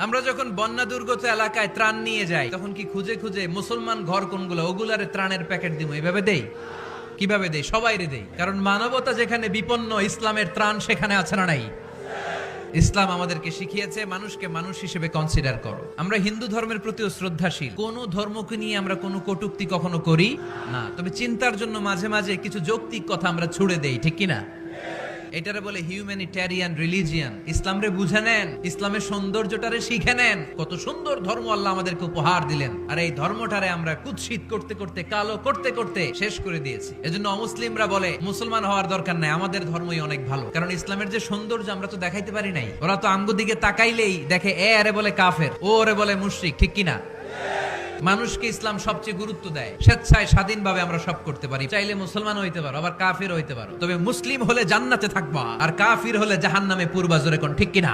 আমরা যখন বন্যা দুর্গত এলাকায় ত্রাণ নিয়ে যাই তখন কি খুঁজে খুঁজে মুসলমান ঘর কোনগুলো ওগুলারে ত্রাণের প্যাকেট দিব এভাবে দেই? কিভাবে দেই? সবাইরে দেই, কারণ মানবতা যেখানে বিপন্ন ইসলামের ত্রাণ সেখানে আছে না নাই? ইসলাম আমাদেরকে শিখিয়েছে মানুষকে মানুষ হিসেবে কনসিডার করো। আমরা হিন্দু ধর্মের প্রতিও শ্রদ্ধাশীল, কোন ধর্মকে নিয়ে আমরা কোনো কটূক্তি কখনো করি না, তবে চিন্তার জন্য মাঝে মাঝে কিছু যৌক্তিক কথা আমরা ছুড়ে দেই, ঠিক কিনা? এটারে বলে হিউম্যানিটেরিয়ান রিলিজিয়ান। ইসলামরে বুঝে নেন, ইসলামের সৌন্দর্যটারে শিখে নেন। কত সুন্দর ধর্ম আল্লাহ আমাদেরকে উপহার দিলেন, আর এই ধর্মটারে আমরা কুৎসিত করতে করতে, কালো করতে করতে শেষ করে দিয়েছি। এজন্য অমুসলিমরা বলে মুসলমান হওয়ার দরকার নাই, আমাদের ধর্মই অনেক ভালো, কারণ ইসলামের যে সৌন্দর্য আমরা তো দেখাইতে পারি নাই। ওরা তো আমগো দিকে তাকাইলেই দেখে এ আরে বলে কাফের, ও আরে বলে মুশরিক, ঠিক কিনা? মানুষকে ইসলাম সবচেয়ে গুরুত্ব দেয়, স্বেচ্ছায় স্বাধীনভাবে আমরা সব করতে পারি। চাইলে মুসলমান হইতে পারো, আবার কাফির হইতে পারো, তবে মুসলিম হলে জান্নাতে থাকবা, আর কাফির হলে জাহান্নামে পূর্বা। জোরে কোন ঠিক কিনা?